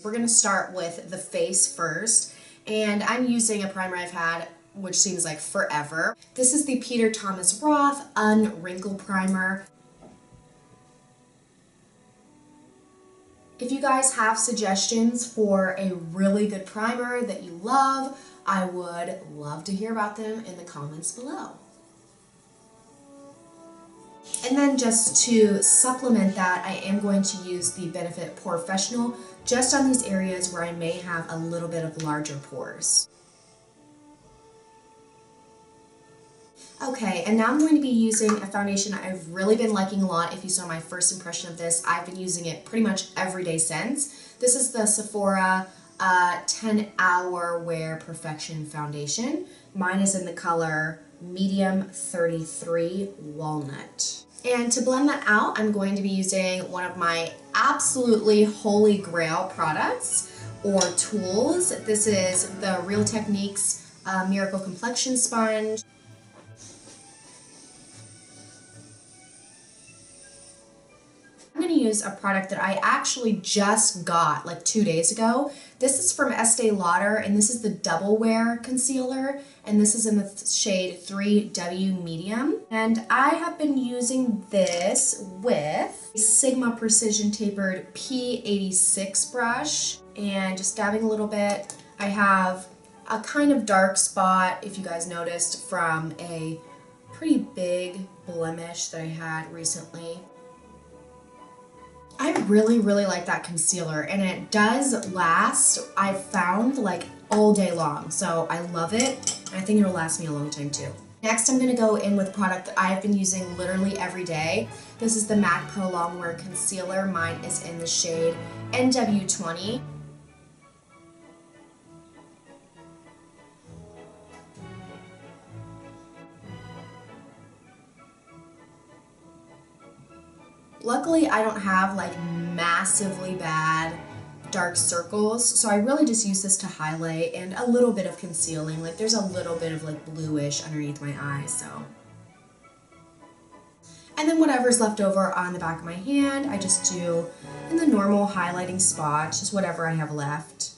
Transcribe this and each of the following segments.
We're going to start with the face first, and I'm using a primer I've had which seems like forever. This is the Peter Thomas Roth Unwrinkle Primer. If you guys have suggestions for a really good primer that you love, I would love to hear about them in the comments below. And then just to supplement that, I am going to use the Benefit Porefessional just on these areas where I may have a little bit of larger pores. Okay, and now I'm going to be using a foundation I've really been liking a lot. If you saw my first impression of this, I've been using it pretty much every day since. This is the Sephora 10 Hour Wear Perfection Foundation. Mine is in the color Medium 33 Walnut. And to blend that out, I'm going to be using one of my absolutely holy grail products or tools. This is the Real Techniques Miracle Complexion Sponge. I'm going to use a product that I actually just got like 2 days ago. This is from Estee Lauder, and this is the Double Wear Concealer, and this is in the shade 3W Medium. And I have been using this with a Sigma Precision Tapered P86 brush, and just dabbing a little bit. I have a kind of dark spot, if you guys noticed, from a pretty big blemish that I had recently. I really like that concealer, and it does last, I've found, like all day long, so I love it, and I think it'll last me a long time too. Next, I'm going to go in with a product that I've been using literally every day. This is the MAC Pro Longwear Concealer. Mine is in the shade NW20. Luckily, I don't have like massively bad dark circles, so I really just use this to highlight and a little bit of concealing. Like there's a little bit of like bluish underneath my eyes, so. And then whatever's left over on the back of my hand, I just do in the normal highlighting spot, just whatever I have left.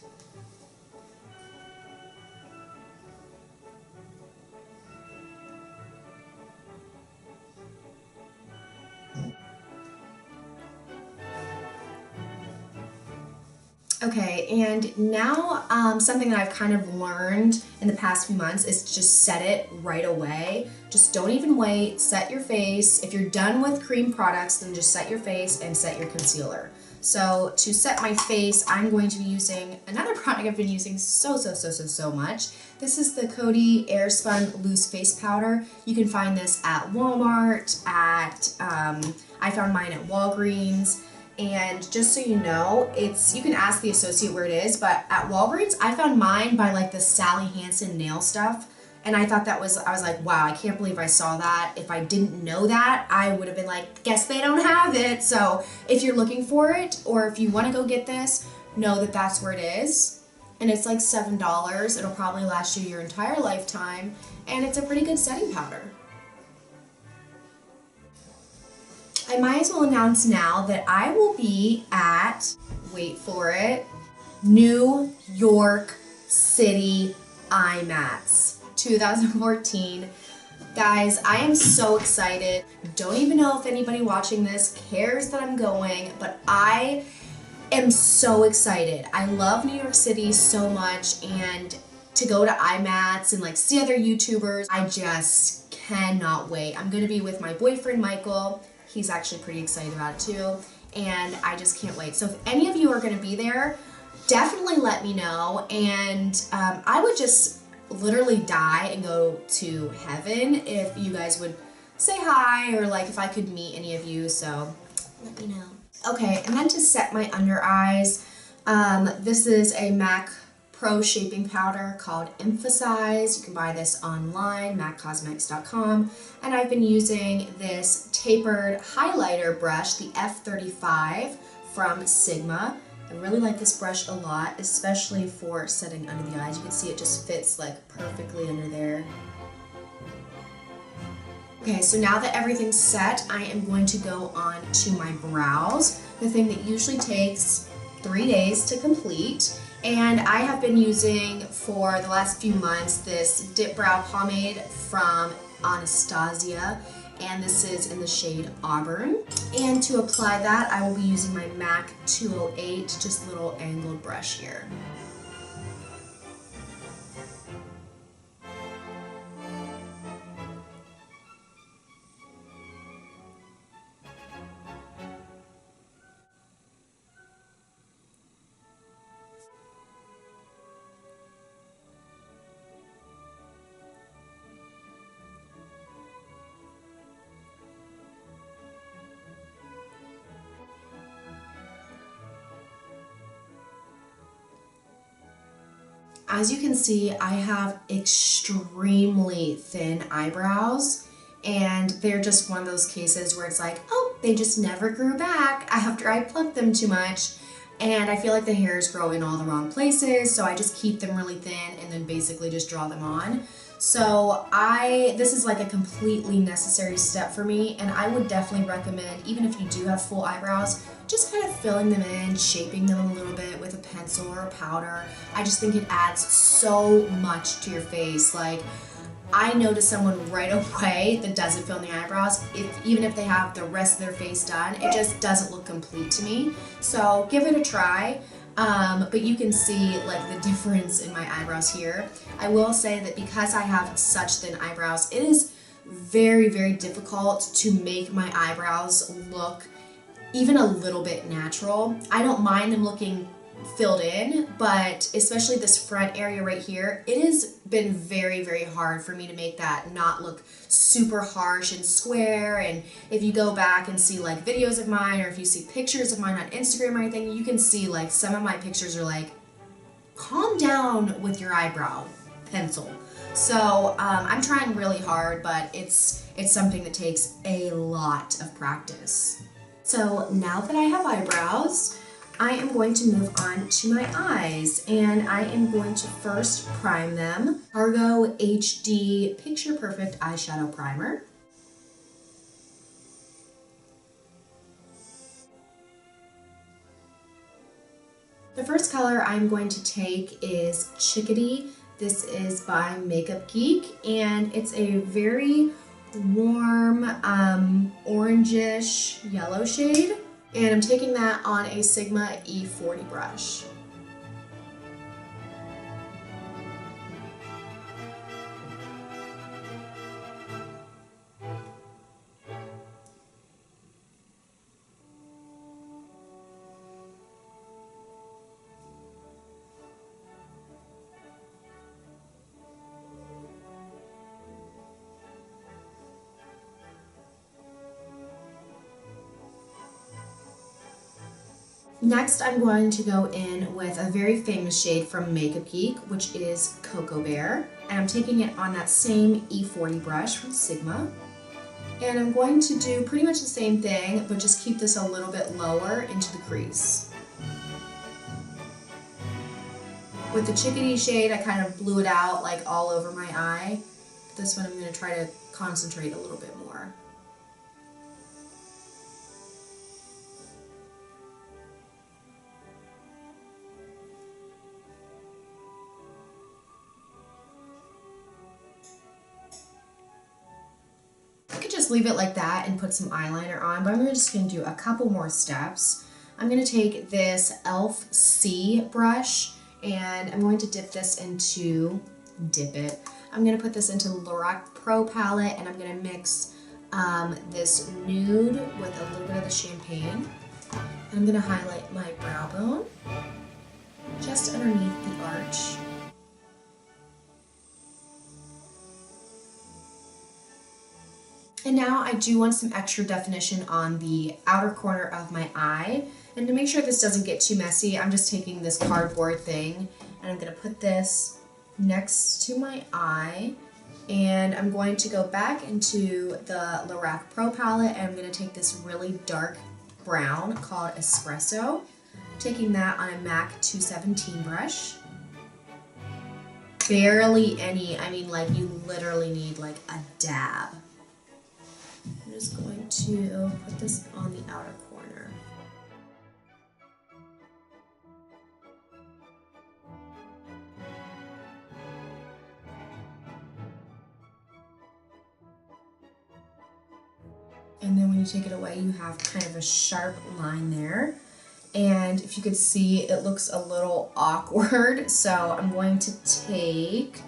Okay, and now something that I've kind of learned in the past few months is to just set it right away. Just don't even wait, set your face. If you're done with cream products, then just set your face and set your concealer. So to set my face, I'm going to be using another product I've been using so much. This is the Coty Airspun Loose Face Powder. You can find this at Walmart, I found mine at Walgreens. And just so you know, you can ask the associate where it is, but at Walgreens, I found mine by like the Sally Hansen nail stuff. And I thought I was like, wow, I can't believe I saw that. If I didn't know that, I would have been like, guess they don't have it. So if you're looking for it, or if you want to go get this, know that that's where it is. And it's like $7. It'll probably last you your entire lifetime. And it's a pretty good setting powder. I might as well announce now that I will be at, wait for it, New York City IMATS 2014. Guys, I am so excited. Don't even know if anybody watching this cares that I'm going, but I am so excited. I love New York City so much, and to go to IMATS and like see other YouTubers, I just cannot wait. I'm gonna be with my boyfriend, Michael. He's actually pretty excited about it too, and I just can't wait. So if any of you are going to be there, definitely let me know, and I would just literally die and go to heaven if you guys would say hi, or like if I could meet any of you, so let me know. Okay, and then to set my under eyes, this is a MAC Pro Shaping Powder called Emphasize. You can buy this online, maccosmetics.com. And I've been using this tapered highlighter brush, the F35 from Sigma. I really like this brush a lot, especially for setting under the eyes. You can see it just fits like perfectly under there. Okay, so now that everything's set, I am going to go on to my brows. The thing that usually takes 3 days to complete. And I have been using for the last few months this dip brow pomade from Anastasia, and this is in the shade Auburn. And to apply that, I will be using my MAC 208, just a little angled brush here. As you can see, I have extremely thin eyebrows, and they're just one of those cases where it's like, oh, they just never grew back after I plucked them too much. And I feel like the hairs grow in all the wrong places, so I just keep them really thin and then basically just draw them on. So this is like a completely necessary step for me, and I would definitely recommend, even if you do have full eyebrows, just kind of filling them in, shaping them a little bit with a pencil or a powder. I just think it adds so much to your face. Like, I notice someone right away that doesn't fill in the eyebrows, even if they have the rest of their face done, it just doesn't look complete to me. So give it a try. But you can see like the difference in my eyebrows here. I will say that because I have such thin eyebrows, it is very, very difficult to make my eyebrows look even a little bit natural. I don't mind them looking filled in, but especially this front area right here, it has been very, very hard for me to make that not look super harsh and square. And if you go back and see like videos of mine, or if you see pictures of mine on Instagram or anything, you can see like some of my pictures are like, calm down with your eyebrow pencil. So I'm trying really hard, but it's something that takes a lot of practice. So now that I have eyebrows, I am going to move on to my eyes, and I am going to first prime them. Cargo HD Picture Perfect Eyeshadow Primer. The first color I'm going to take is Chickadee. This is by Makeup Geek, and it's a very warm orangish yellow shade. And I'm taking that on a Sigma E40 brush. Next, I'm going to go in with a very famous shade from Makeup Geek, which is Cocoa Bear. And I'm taking it on that same E40 brush from Sigma. And I'm going to do pretty much the same thing, but just keep this a little bit lower into the crease. With the Chickadee shade, I kind of blew it out like all over my eye. This one I'm going to try to concentrate a little bit more. Just leave it like that and put some eyeliner on, but I'm just going to do a couple more steps. I'm going to take this e.l.f. C brush, and I'm going to dip it. I'm going to put this into the Lorac Pro palette, and I'm going to mix this nude with a little bit of the champagne. And I'm going to highlight my brow bone just underneath the arch. And now I do want some extra definition on the outer corner of my eye. And to make sure this doesn't get too messy, I'm just taking this cardboard thing and I'm going to put this next to my eye. And I'm going to go back into the Lorac Pro palette, and I'm going to take this really dark brown called Espresso. Taking that on a MAC 217 brush. Barely any, I mean like you literally need like a dab. I'm just going to put this on the outer corner. And then when you take it away, you have kind of a sharp line there. And if you could see, it looks a little awkward. So I'm going to take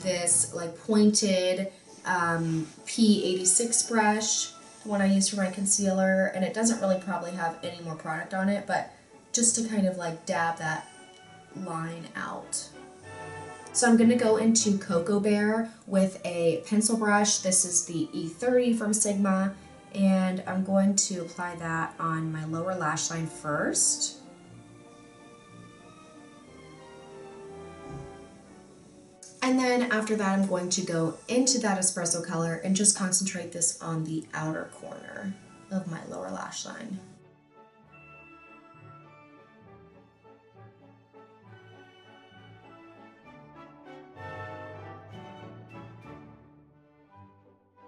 this like pointed P86 brush, the one I use for my concealer, and it doesn't really probably have any more product on it, but just to kind of like dab that line out. So I'm going to go into Cocoa Bear with a pencil brush. This is the E30 from Sigma, and I'm going to apply that on my lower lash line first. And then after that, I'm going to go into that espresso color and just concentrate this on the outer corner of my lower lash line.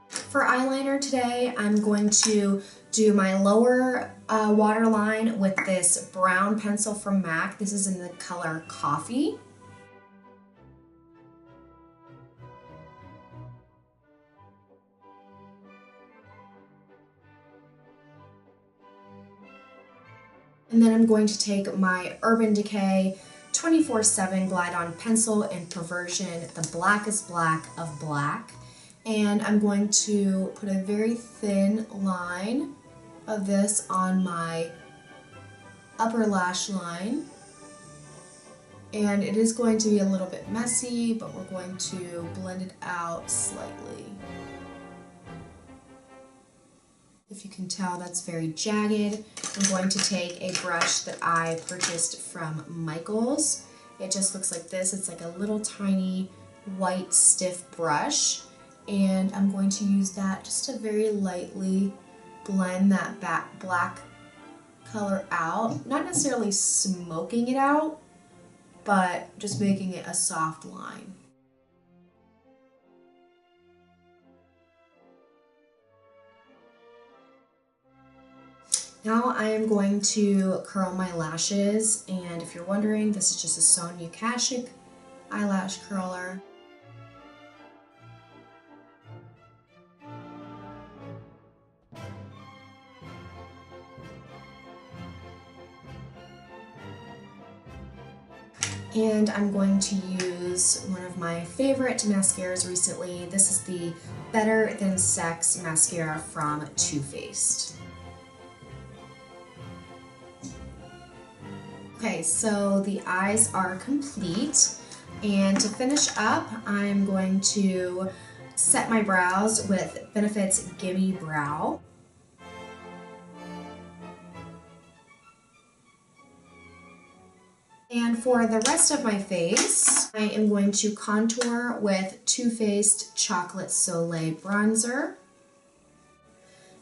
For eyeliner today, I'm going to do my lower waterline with this brown pencil from MAC. This is in the color Coffee. And then I'm going to take my Urban Decay 24/7 Glide On Pencil in Perversion, the blackest black of black. And I'm going to put a very thin line of this on my upper lash line. And it is going to be a little bit messy, but we're going to blend it out slightly. If you can tell, that's very jagged. I'm going to take a brush that I purchased from Michaels. It just looks like this. It's like a little tiny white stiff brush. And I'm going to use that just to very lightly blend that black color out. Not necessarily smoking it out, but just making it a soft line. Now I am going to curl my lashes, and if you're wondering, this is just a Sonia Kashuk eyelash curler. And I'm going to use one of my favorite mascaras recently. This is the Better Than Sex mascara from Too Faced. Okay, so the eyes are complete, and to finish up, I'm going to set my brows with Benefit's Gimme Brow. And for the rest of my face, I am going to contour with Too Faced Chocolate Soleil Bronzer.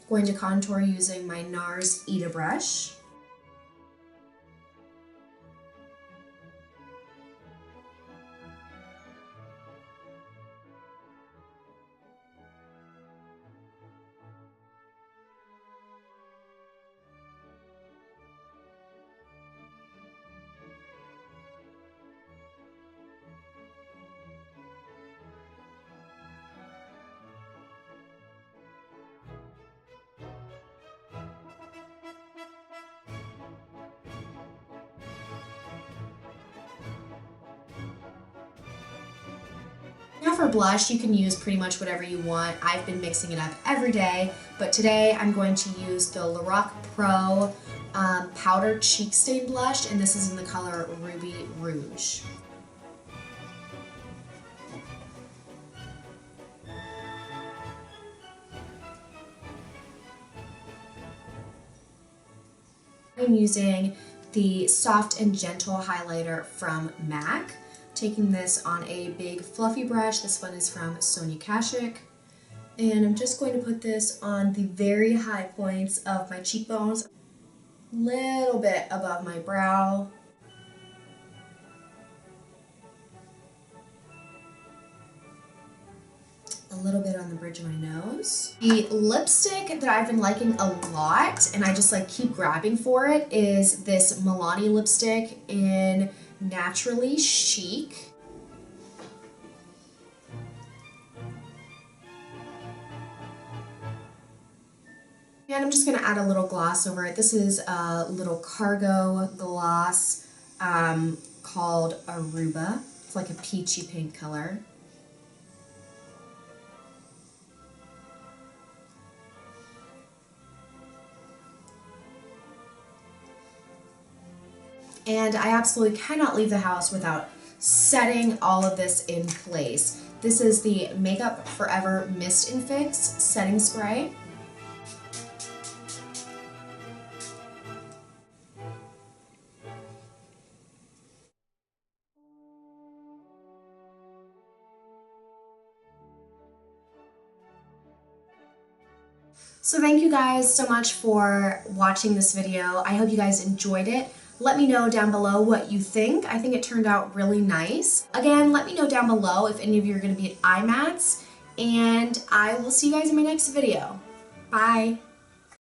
I'm going to contour using my NARS Ita brush. Now for blush, you can use pretty much whatever you want. I've been mixing it up every day, but today I'm going to use the Lorac Pro Powder Cheek Stain Blush, and this is in the color Ruby Rouge. I'm using the Soft and Gentle highlighter from MAC. Taking this on a big fluffy brush. This one is from Sonia Kashuk. And I'm just going to put this on the very high points of my cheekbones, a little bit above my brow. A little bit on the bridge of my nose. The lipstick that I've been liking a lot, and I just like keep grabbing for it, is this Milani lipstick in Naturally Chic. And I'm just gonna add a little gloss over it. This is a little cargo gloss called Aruba. It's like a peachy pink color. And I absolutely cannot leave the house without setting all of this in place. This is the Makeup Forever Mist and Fix Setting Spray. So thank you guys so much for watching this video. I hope you guys enjoyed it. Let me know down below what you think. I think it turned out really nice. Again, let me know down below if any of you are going to be at IMATS, and I will see you guys in my next video. Bye!